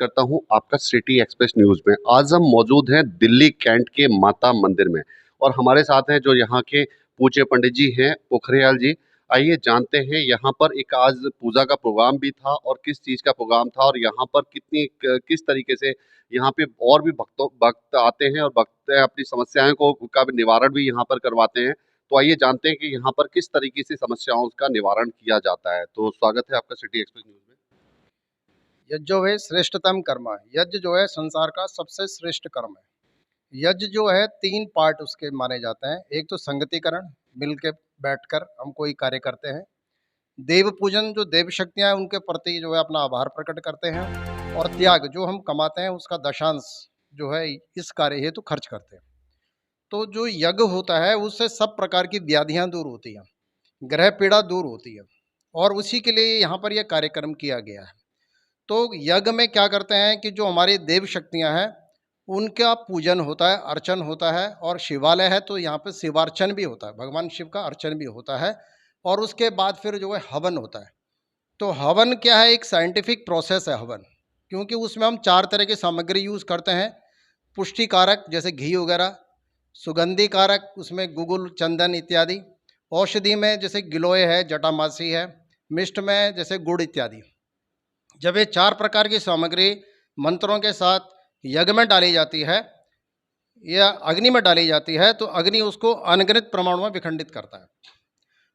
करता हूं आपका सिटी एक्सप्रेस न्यूज़ में। आज हम मौजूद हैं दिल्ली कैंट के माता मंदिर में और हमारे साथ हैं जो यहाँ के पूज्य पंडित जी हैं पोखरियाल जी। आइए जानते हैं यहाँ पर एक आज पूजा का प्रोग्राम भी था और किस चीज़ का प्रोग्राम था और यहाँ पर किस तरीके से यहाँ पे और भी भक्त आते हैं और भक्त अपनी समस्याएं को का भी निवारण भी यहाँ पर करवाते हैं। तो आइए जानते हैं कि यहाँ पर किस तरीके से समस्याओं का निवारण किया जाता है। तो स्वागत है आपका सिटी एक्सप्रेस न्यूज़ में। यज्ञ जो है श्रेष्ठतम कर्म है। यज्ञ जो है संसार का सबसे श्रेष्ठ कर्म है। यज्ञ जो है 3 पार्ट उसके माने जाते हैं। एक तो संगतिकरण, मिल के बैठकर हम कोई कार्य करते हैं। देव पूजन, जो देव शक्तियाँ हैं उनके प्रति जो है अपना आभार प्रकट करते हैं। और त्याग, जो हम कमाते हैं उसका दशांश जो है इस कार्य हेतु खर्च करते हैं। तो जो यज्ञ होता है उससे सब प्रकार की व्याधियाँ दूर होती हैं, ग्रह पीड़ा दूर होती है, और उसी के लिए यहाँ पर यह कार्यक्रम किया गया है। तो यज्ञ में क्या करते हैं कि जो हमारी देव शक्तियाँ हैं उनका पूजन होता है, अर्चन होता है। और शिवालय है तो यहाँ पे शिवार्चन भी होता है, भगवान शिव का अर्चन भी होता है। और उसके बाद फिर जो है हवन होता है। तो हवन क्या है, एक साइंटिफिक प्रोसेस है हवन, क्योंकि उसमें हम 4 तरह की सामग्री यूज़ करते हैं। पुष्टि कारक जैसे घी वगैरह, सुगंधि कारक उसमें गुगुल, चंदन इत्यादि, औषधि में जैसे गिलोय है, जटामासी है, मिष्ट में जैसे गुड़ इत्यादि। जब ये 4 प्रकार की सामग्री मंत्रों के साथ यज्ञ में डाली जाती है या अग्नि में डाली जाती है तो अग्नि उसको अनगिनत परमाणु में विखंडित करता है।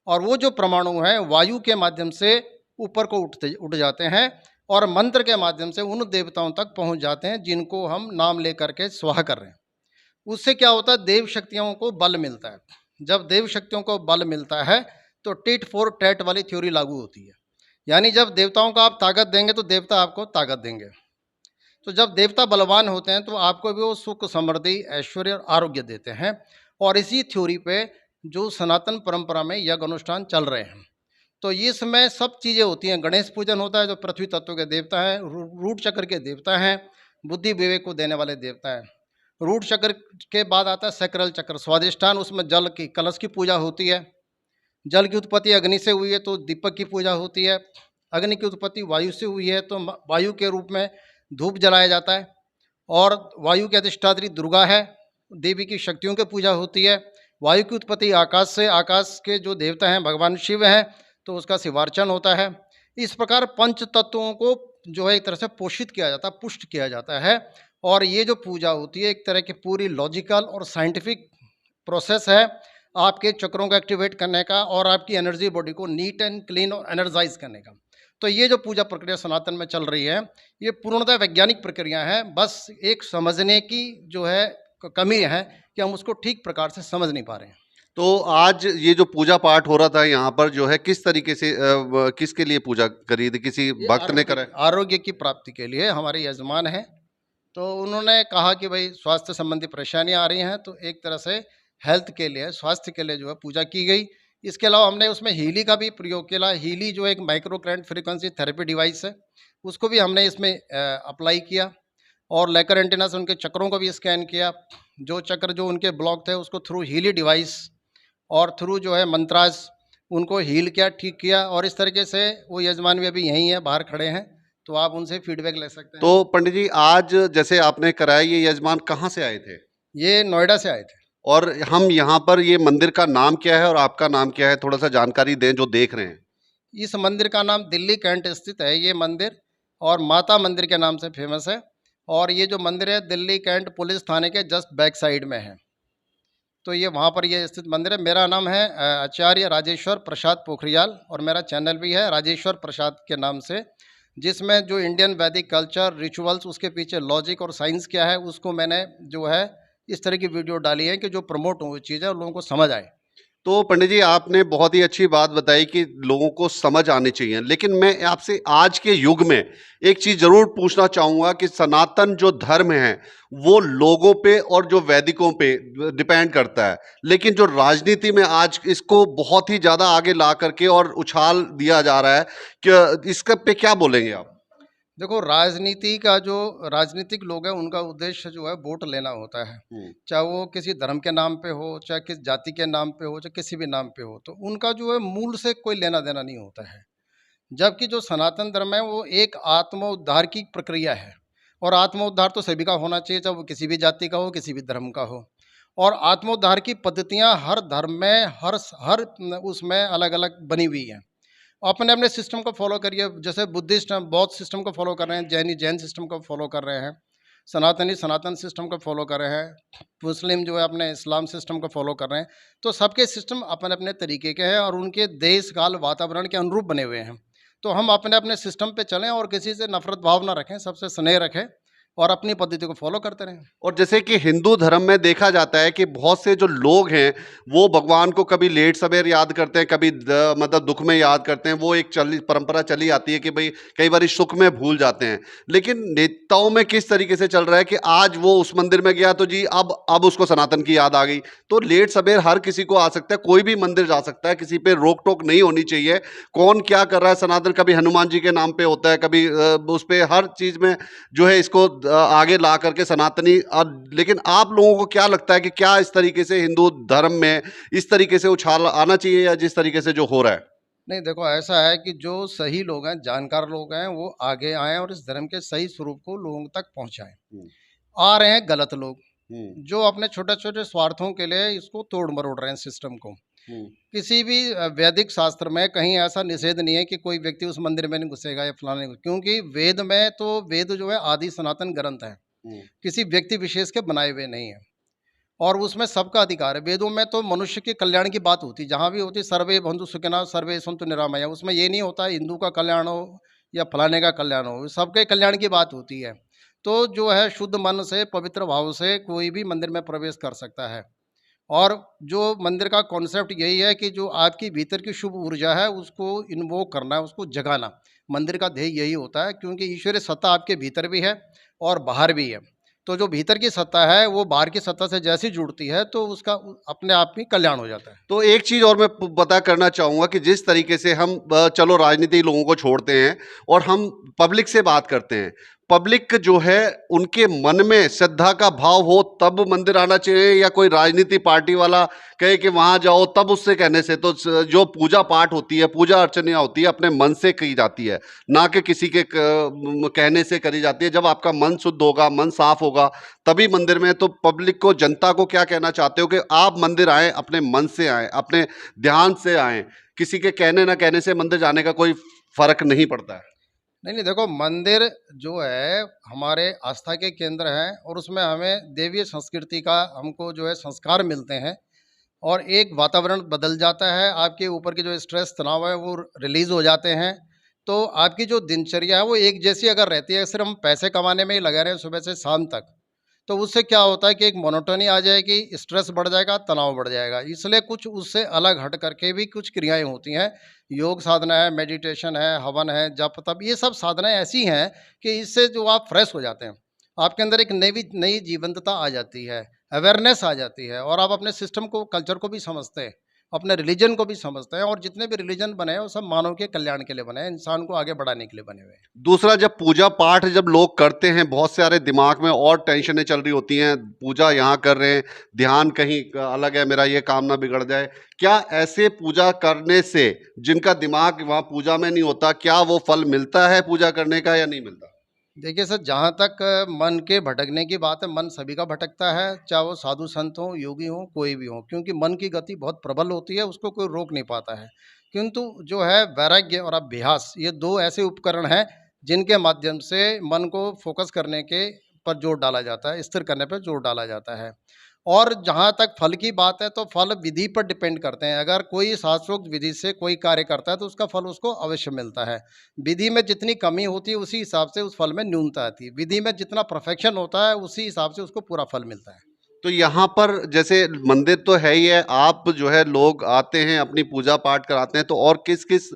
और वो जो परमाणु हैं वायु के माध्यम से ऊपर को उठ जाते हैं और मंत्र के माध्यम से उन देवताओं तक पहुंच जाते हैं जिनको हम नाम लेकर के स्वाहा कर रहे हैं। उससे क्या होता है, देव शक्तियों को बल मिलता है। जब देव शक्तियों को बल मिलता है तो टिट फॉर टैट वाली थ्योरी लागू होती है। यानी जब देवताओं को आप ताकत देंगे तो देवता आपको ताकत देंगे। तो जब देवता बलवान होते हैं तो आपको भी वो सुख, समृद्धि, ऐश्वर्य और आरोग्य देते हैं। और इसी थ्योरी पे जो सनातन परंपरा में यज्ञ अनुष्ठान चल रहे हैं। तो इसमें सब चीज़ें होती हैं। गणेश पूजन होता है जो पृथ्वी तत्व के देवता हैं, रूट चक्र के देवता हैं, बुद्धि विवेक को देने वाले देवता हैं। रूट चक्र के बाद आता है सकरल चक्र, स्वादिष्ठान, उसमें जल की कलश की पूजा होती है। जल की उत्पत्ति अग्नि से हुई है तो दीपक की पूजा होती है। अग्नि की उत्पत्ति वायु से हुई है तो वायु के रूप में धूप जलाया जाता है। और वायु की अधिष्ठात्री दुर्गा है, देवी की शक्तियों की पूजा होती है। वायु की उत्पत्ति आकाश से, आकाश के जो देवता हैं भगवान शिव हैं तो उसका शिवार्चन होता है। इस प्रकार पंच तत्वों को जो है एक तरह से पोषित किया जाता है, पुष्ट किया जाता है। और ये जो पूजा होती है एक तरह की पूरी लॉजिकल और साइंटिफिक प्रोसेस है आपके चक्रों को एक्टिवेट करने का और आपकी एनर्जी बॉडी को नीट एंड क्लीन और एनर्जाइज करने का। तो ये जो पूजा प्रक्रिया सनातन में चल रही है ये पूर्णतः वैज्ञानिक प्रक्रिया है। बस एक समझने की जो है कमी है कि हम उसको ठीक प्रकार से समझ नहीं पा रहे हैं। तो आज ये जो पूजा पाठ हो रहा था यहाँ पर जो है किस तरीके से किसके लिए पूजा करी थी, किसी भक्त ने करा? आरोग्य की प्राप्ति के लिए हमारे यजमान हैं। तो उन्होंने कहा कि भाई स्वास्थ्य संबंधी परेशानियां आ रही हैं तो एक तरह से हेल्थ के लिए, स्वास्थ्य के लिए जो है पूजा की गई। इसके अलावा हमने उसमें हीली का भी प्रयोग किया। हीली जो एक micro current frequency therapy device है उसको भी हमने इसमें अप्लाई किया। और लेकर एंटीना से उनके चक्रों को भी स्कैन किया। जो चक्र जो उनके ब्लॉक थे उसको थ्रू हीली डिवाइस और थ्रू जो है मंत्रास उनको हील किया, ठीक किया। और इस तरीके से वो यजमान भी अभी यहीं है, बाहर खड़े हैं, तो आप उनसे फीडबैक ले सकते हैं। तो पंडित जी आज जैसे आपने कराया ये यजमान कहाँ से आए थे? ये नोएडा से आए थे। और हम यहाँ पर ये मंदिर का नाम क्या है और आपका नाम क्या है? थोड़ा सा जानकारी दें जो देख रहे हैं। इस मंदिर का नाम दिल्ली कैंट स्थित है ये मंदिर, और माता मंदिर के नाम से फेमस है। और ये जो मंदिर है दिल्ली कैंट पुलिस थाने के जस्ट बैक साइड में है। तो ये वहाँ पर ये स्थित मंदिर है। मेरा नाम है आचार्य राजेश्वर प्रसाद पोखरियाल और मेरा चैनल भी है राजेश्वर प्रसाद के नाम से, जिसमें जो इंडियन वैदिक कल्चर, रिचुअल्स, उसके पीछे लॉजिक और साइंस क्या है उसको मैंने जो है इस तरह की वीडियो डाली है कि जो प्रमोट हो चीज़ें और लोगों को समझ आए। तो पंडित जी आपने बहुत ही अच्छी बात बताई कि लोगों को समझ आनी चाहिए, लेकिन मैं आपसे आज के युग में एक चीज जरूर पूछना चाहूंगा कि सनातन जो धर्म है वो लोगों पे और जो वैदिकों पे डिपेंड करता है, लेकिन जो राजनीति में आज इसको बहुत ही ज्यादा आगे ला करके और उछाल दिया जा रहा है कि इसका पे क्या बोलेंगे आप? देखो, राजनीति का जो राजनीतिक लोग हैं उनका उद्देश्य जो है वोट लेना होता है। चाहे वो किसी धर्म के नाम पे हो, चाहे किस जाति के नाम पे हो, चाहे किसी भी नाम पे हो, तो उनका जो है मूल से कोई लेना देना नहीं होता है। जबकि जो सनातन धर्म है वो एक आत्मोद्धार की प्रक्रिया है। और आत्मोद्धार तो सभी का होना चाहिए, चाहे वो किसी भी जाति का हो, किसी भी धर्म का हो। और आत्मोद्धार की पद्धतियाँ हर धर्म में, हर उसमें अलग-अलग बनी हुई हैं। अपने-अपने सिस्टम को फ़ॉलो करिए, जैसे बुद्धिस्ट हैं, बौद्ध सिस्टम को फ़ॉलो कर रहे हैं, जैनी जैन सिस्टम को फ़ॉलो कर रहे हैं, सनातनी सनातन सिस्टम को फ़ॉलो कर रहे हैं, मुस्लिम जो है अपने इस्लाम सिस्टम को फ़ॉलो कर रहे हैं। तो सबके सिस्टम अपने-अपने तरीके के हैं और उनके देश, काल, वातावरण के अनुरूप बने हुए हैं। तो हम अपने-अपने सिस्टम पे चलें और किसी से नफ़रत भाव ना रखें, सबसे स्नेह रखें और अपनी पद्धति को फ़ॉलो करते रहें। और जैसे कि हिंदू धर्म में देखा जाता है कि बहुत से जो लोग हैं, वो भगवान को कभी लेट सवेर याद करते हैं, कभी मतलब दुख में याद करते हैं। वो एक चली परंपरा चली आती है कि भाई कई बार सुख में भूल जाते हैं। लेकिन नेताओं में किस तरीके से चल रहा है कि आज वो उस मंदिर में गया तो जी अब उसको सनातन की याद आ गई। तो लेट सवेर हर किसी को आ सकता है, कोई भी मंदिर जा सकता है, किसी पे रोक टोक नहीं होनी चाहिए। कौन क्या कर रहा है सनातन, कभी हनुमान जी के नाम पे होता है, कभी उस पे हर चीज में जो है इसको आगे ला करके सनातनी। लेकिन आप लोगों को क्या लगता है कि क्या इस तरीके से हिंदू धर्म में इस तरीके से उछाल आना चाहिए, या जिस तरीके से जो हो रहा है? नहीं, देखो ऐसा है कि जो सही लोग हैं, जानकार लोग हैं, वो आगे आएँ और इस धर्म के सही स्वरूप को लोगों तक पहुँचाएँ। हम्म, आ रहे हैं गलत लोग, हम्म, जो अपने छोटे-छोटे स्वार्थों के लिए इसको तोड़-मरोड़ रहे हैं सिस्टम को। हम्म, किसी भी वैदिक शास्त्र में कहीं ऐसा निषेध नहीं है कि कोई व्यक्ति उस मंदिर में नहीं घुसेगा या फलाने, क्योंकि वेद में तो वेद जो है आदि सनातन ग्रंथ है, हम्म, किसी व्यक्ति विशेष के बनाए हुए नहीं है। और उसमें सबका अधिकार है। वेदों में तो मनुष्य के कल्याण की बात होती है, जहाँ भी होती है सर्वे बंधु सुखिनः सर्वे सन्तु निरामया। उसमें ये नहीं होता हिंदू का कल्याण हो या फलाने का कल्याण हो, सबके कल्याण की बात होती है। तो जो है शुद्ध मन से, पवित्र भाव से कोई भी मंदिर में प्रवेश कर सकता है। और जो मंदिर का कॉन्सेप्ट यही है कि जो आपकी भीतर की शुभ ऊर्जा है, उसको इन्वोक करना है, उसको जगाना। मंदिर का ध्येय यही होता है, क्योंकि ईश्वरीय सत्ता आपके भीतर भी है और बाहर भी है। तो जो भीतर की सत्ता है, वो बाहर की सत्ता से जैसी जुड़ती है, तो उसका अपने आप ही कल्याण हो जाता है। तो एक चीज और मैं पता करना चाहूंगा कि जिस तरीके से हम चलो राजनीति लोगों को छोड़ते हैं और हम पब्लिक से बात करते हैं, पब्लिक जो है उनके मन में श्रद्धा का भाव हो तब मंदिर आना चाहिए, या कोई राजनीति पार्टी वाला कहे कि वहां जाओ तब उससे कहने से? तो जो पूजा पाठ होती है, पूजा अर्चना होती है, अपने मन से की जाती है, ना कि किसी के कहने से करी जाती है। जब आपका मन शुद्ध होगा, मन साफ होगा, तभी मंदिर में। तो पब्लिक को, जनता को क्या कहना चाहते हो कि आप मंदिर आए, अपने मन से आए, अपने ध्यान से आए, किसी के कहने ना कहने से मंदिर जाने का कोई फर्क नहीं पड़ता है? नहीं, नहीं, देखो मंदिर जो है हमारे आस्था के केंद्र हैं और उसमें हमें देवीय संस्कृति का हमको जो है संस्कार मिलते हैं और एक वातावरण बदल जाता है, आपके ऊपर के जो स्ट्रेस, तनाव है वो रिलीज़ हो जाते हैं। तो आपकी जो दिनचर्या है वो एक जैसी अगर रहती है, सिर्फ़ हम पैसे कमाने में ही लगे रहें सुबह से शाम तक, तो उससे क्या होता है कि एक मोनोटोनी आ जाएगी, स्ट्रेस बढ़ जाएगा, तनाव बढ़ जाएगा। इसलिए कुछ उससे अलग हट करके भी कुछ क्रियाएँ होती हैं। योग साधना है, मेडिटेशन है, हवन है, जप-तप, ये सब साधनाएँ ऐसी हैं कि इससे जो आप फ्रेश हो जाते हैं। आपके अंदर एक नई जीवंतता आ जाती है, अवेयरनेस आ जाती है और आप अपने सिस्टम को, कल्चर को भी समझते हैं, अपने रिलीजन को भी समझते हैं। और जितने भी रिलीजन बने हैं, वो सब मानव के कल्याण के लिए बने हैं, इंसान को आगे बढ़ाने के लिए बने हुए हैं। दूसरा, जब पूजा पाठ जब लोग करते हैं, बहुत सारे दिमाग में और टेंशनें चल रही होती हैं, पूजा यहाँ कर रहे हैं, ध्यान कहीं अलग है, मेरा ये काम ना बिगड़ जाए। क्या ऐसे पूजा करने से, जिनका दिमाग वहाँ पूजा में नहीं होता, क्या वो फल मिलता है पूजा करने का, या नहीं मिलता? देखिए सर, जहाँ तक मन के भटकने की बात है, मन सभी का भटकता है, चाहे वो साधु संत हों, योगी हों, कोई भी हो, क्योंकि मन की गति बहुत प्रबल होती है, उसको कोई रोक नहीं पाता है। किंतु जो है वैराग्य और अभ्यास, ये 2 ऐसे उपकरण हैं, जिनके माध्यम से मन को फ़ोकस करने के पर जोर डाला जाता है, स्थिर करने पे जोर डाला जाता है। और जहाँ तक फल की बात है, तो फल विधि पर डिपेंड करते हैं। अगर कोई शास्त्रोक्त विधि से कोई कार्य करता है, तो उसका फल उसको अवश्य मिलता है। विधि में जितनी कमी होती है, उसी हिसाब से उस फल में न्यूनता आती है। विधि में जितना परफेक्शन होता है, उसी हिसाब से उसको पूरा फल मिलता है। तो यहाँ पर जैसे मंदिर तो है ही है, आप जो है लोग आते हैं अपनी पूजा पाठ कराते हैं, तो और किस किस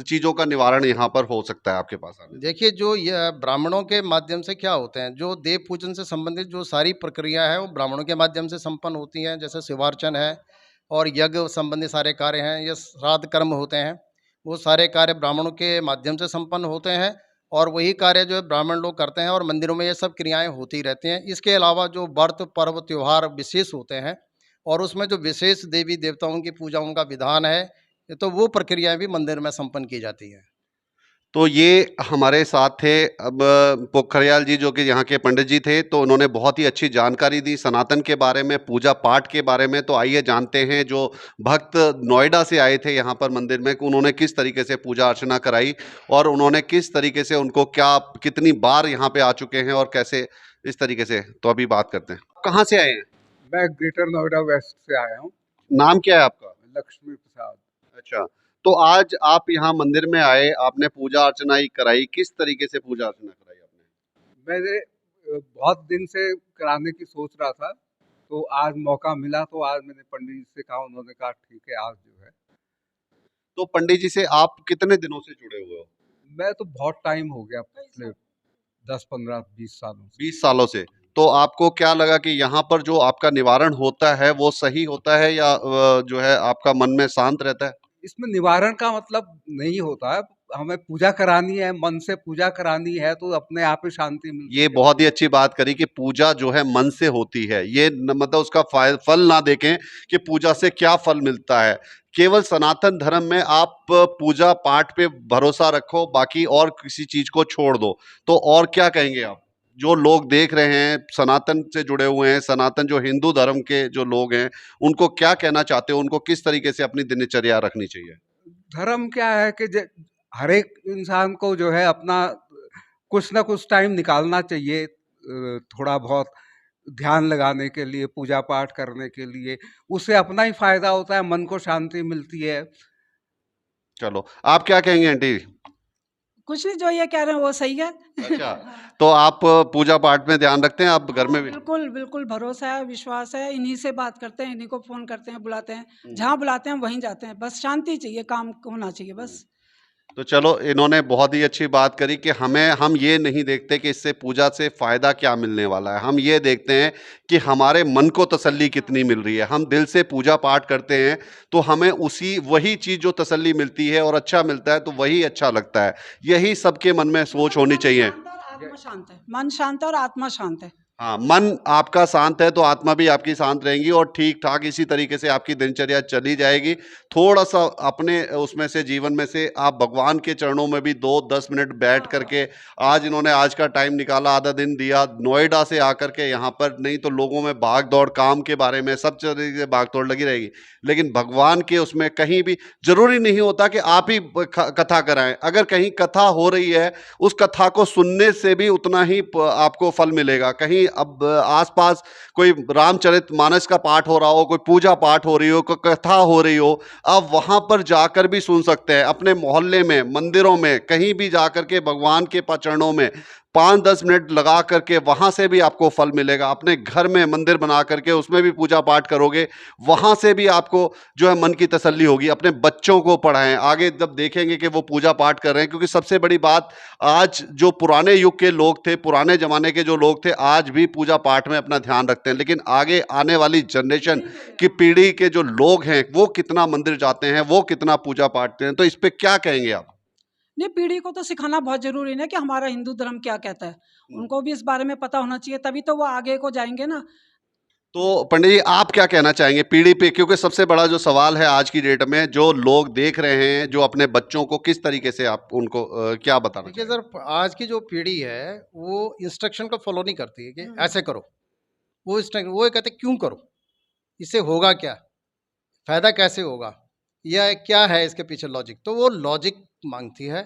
चीजों का निवारण यहाँ पर हो सकता है आपके पास आने से? देखिए, जो ये ब्राह्मणों के माध्यम से क्या होते हैं, जो देव पूजन से संबंधित जो सारी प्रक्रिया है, वो ब्राह्मणों के माध्यम से संपन्न होती हैं। जैसे शिवार्चन है और यज्ञ संबंधी सारे कार्य हैं, या श्राद्ध कर्म होते हैं, वो सारे कार्य ब्राह्मणों के माध्यम से संपन्न होते हैं। और वही कार्य जो है ब्राह्मण लोग करते हैं और मंदिरों में ये सब क्रियाएँ होती रहती हैं। इसके अलावा जो व्रत, पर्व, त्योहार विशेष होते हैं और उसमें जो विशेष देवी-देवताओं की पूजाओं का विधान है, तो वो प्रक्रियाएँ भी मंदिर में संपन्न की जाती हैं। तो ये हमारे साथ थे अब पोखरियाल जी, जो कि यहाँ के पंडित जी थे, तो उन्होंने बहुत ही अच्छी जानकारी दी सनातन के बारे में, पूजा पाठ के बारे में। तो आइए जानते हैं जो भक्त नोएडा से आए थे यहाँ पर मंदिर में, कि उन्होंने किस तरीके से पूजा अर्चना कराई और उन्होंने किस तरीके से उनको क्या कितनी बार यहाँ पे आ चुके हैं और कैसे इस तरीके से। तो अभी बात करते हैं। कहाँ से आए हैं? मैं ग्रेटर नोएडा वेस्ट से आया हूँ। नाम क्या है आपका? लक्ष्मी प्रसाद। अच्छा, तो आज आप यहाँ मंदिर में आए, आपने पूजा अर्चना ही कराई, किस तरीके से पूजा अर्चना कराई आपने? मैंने बहुत दिन से कराने की सोच रहा था, तो आज मौका मिला, तो आज मैंने पंडित जी से कहा, उन्होंने कहा ठीक है आज जो है। तो पंडित जी से आप कितने दिनों से जुड़े हुए हो? मैं तो बहुत टाइम हो गया, पिछले 10, 15, 20 सालों से। 20 सालों से। तो आपको क्या लगा कि यहाँ पर जो आपका निवारण होता है वो सही होता है या जो है आपका मन में शांत रहता है? इसमें निवारण का मतलब नहीं होता है, हमें पूजा करानी है, मन से पूजा करानी है, तो अपने आप ही शांति मिलती ये है। बहुत ही अच्छी बात करी कि पूजा जो है मन से होती है। ये मतलब उसका फल ना देखें कि पूजा से क्या फल मिलता है। केवल सनातन धर्म में आप पूजा पाठ पे भरोसा रखो, बाकी और किसी चीज को छोड़ दो। तो और क्या कहेंगे आप? जो लोग देख रहे हैं, सनातन से जुड़े हुए हैं, सनातन जो हिंदू धर्म के जो लोग हैं, उनको क्या कहना चाहते हो? उनको किस तरीके से अपनी दिनचर्या रखनी चाहिए? धर्म क्या है कि हर एक इंसान को जो है अपना कुछ ना कुछ टाइम निकालना चाहिए, थोड़ा बहुत ध्यान लगाने के लिए, पूजा पाठ करने के लिए। उससे अपना ही फायदा होता है, मन को शांति मिलती है। चलो, आप क्या कहेंगे आंटी? कुछ नहीं, जो ये कह रहे हैं वो सही है। अच्छा, तो आप पूजा पाठ में ध्यान रखते हैं आप घर में भी? बिल्कुल बिल्कुल, भरोसा है, विश्वास है, इन्हीं से बात करते हैं, इन्हीं को फोन करते हैं, बुलाते हैं, जहाँ बुलाते हैं वहीं जाते हैं। बस शांति चाहिए, काम होना चाहिए बस। तो चलो, इन्होंने बहुत ही अच्छी बात करी कि हम ये नहीं देखते कि इससे पूजा से फायदा क्या मिलने वाला है। हम ये देखते हैं कि हमारे मन को तसल्ली कितनी मिल रही है। हम दिल से पूजा पाठ करते हैं तो हमें वही चीज जो तसल्ली मिलती है और अच्छा मिलता है तो वही अच्छा लगता है। यही सबके मन में सोच होनी चाहिए। आत्मा शांत है, मन शांत है और आत्मा शांत है। हाँ, मन आपका शांत है तो आत्मा भी आपकी शांत रहेगी और ठीक ठाक इसी तरीके से आपकी दिनचर्या चली जाएगी। थोड़ा सा अपने उसमें से जीवन में से आप भगवान के चरणों में भी 2-10 मिनट बैठ करके, आज इन्होंने आज का टाइम निकाला, आधा दिन दिया नोएडा से आकर के यहाँ पर, नहीं तो लोगों में भाग दौड़ काम के बारे में सब तरीके से भाग दौड़ लगी रहेगी। लेकिन भगवान के उसमें कहीं भी जरूरी नहीं होता कि आप ही कथा कराएं। अगर कहीं कथा हो रही है, उस कथा को सुनने से भी उतना ही आपको फल मिलेगा। कहीं अब आसपास कोई रामचरितमानस का पाठ हो रहा हो, कोई पूजा पाठ हो रही हो, कोई कथा हो रही हो, आप वहां पर जाकर भी सुन सकते हैं। अपने मोहल्ले में, मंदिरों में, कहीं भी जाकर के भगवान के चरणों में 5-10 मिनट लगा करके वहां से भी आपको फल मिलेगा। अपने घर में मंदिर बना करके उसमें भी पूजा पाठ करोगे, वहां से भी आपको जो है मन की तसल्ली होगी। अपने बच्चों को पढ़ाएं, आगे जब देखेंगे कि वो पूजा पाठ कर रहे हैं। क्योंकि सबसे बड़ी बात, आज जो पुराने युग के लोग थे, पुराने जमाने के जो लोग थे, आज भी पूजा पाठ में अपना ध्यान रखते हैं। लेकिन आगे आने वाली जनरेशन की पीढ़ी के जो लोग हैं, वो कितना मंदिर जाते हैं, वो कितना पूजा पाठ करते हैं। तो इस पे क्या कहेंगे आप? नहीं, पीढ़ी को तो सिखाना बहुत जरूरी है ना कि हमारा हिंदू धर्म क्या कहता है। उनको भी इस बारे में पता होना चाहिए, तभी तो वो आगे को जाएंगे ना। तो पंडित जी, आप क्या कहना चाहेंगे पीढ़ी पे? क्योंकि सबसे बड़ा जो सवाल है आज की डेट में, जो लोग देख रहे हैं, जो अपने बच्चों को किस तरीके से आप उनको क्या बताना देखिए चाहेंगे? सर, आज की जो पीढ़ी है वो इंस्ट्रक्शन को फॉलो नहीं करती है कि ऐसे करो। वो ये कहते क्यों करो, इससे होगा क्या, फायदा कैसे होगा, या क्या है इसके पीछे लॉजिक। तो वो लॉजिक मांगती है,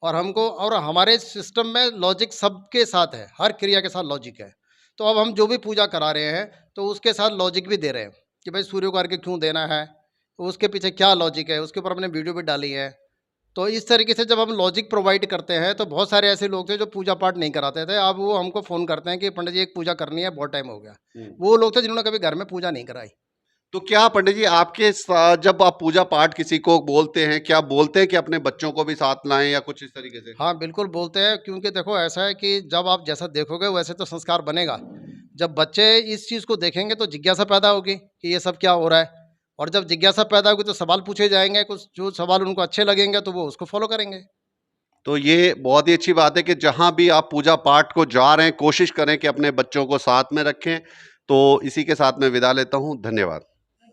और हमको, और हमारे सिस्टम में लॉजिक सबके साथ है, हर क्रिया के साथ लॉजिक है। तो अब हम जो भी पूजा करा रहे हैं तो उसके साथ लॉजिक भी दे रहे हैं कि भाई सूर्य को अर्घ्य क्यों देना है, तो उसके पीछे क्या लॉजिक है, उसके ऊपर हमने वीडियो भी डाली है। तो इस तरीके से जब हम लॉजिक प्रोवाइड करते हैं तो बहुत सारे ऐसे लोग थे जो पूजा पाठ नहीं कराते थे, अब वो हमको फ़ोन करते हैं कि पंडित जी एक पूजा करनी है, बहुत टाइम हो गया। वो लोग थे जिन्होंने कभी घर में पूजा नहीं कराई। तो क्या पंडित जी, आपके जब आप पूजा पाठ किसी को बोलते हैं, क्या बोलते हैं कि अपने बच्चों को भी साथ लाएं या कुछ इस तरीके से? हाँ, बिल्कुल बोलते हैं, क्योंकि देखो ऐसा है कि जब आप जैसा देखोगे वैसे तो संस्कार बनेगा। जब बच्चे इस चीज़ को देखेंगे तो जिज्ञासा पैदा होगी कि ये सब क्या हो रहा है, और जब जिज्ञासा पैदा होगी तो सवाल पूछे जाएँगे, कुछ जो सवाल उनको अच्छे लगेंगे तो वो उसको फ़ॉलो करेंगे। तो ये बहुत ही अच्छी बात है कि जहां भी आप पूजा पाठ को जा रहे हैं, कोशिश करें कि अपने बच्चों को साथ में रखें। तो इसी के साथ मैं विदा लेता हूं। धन्यवाद।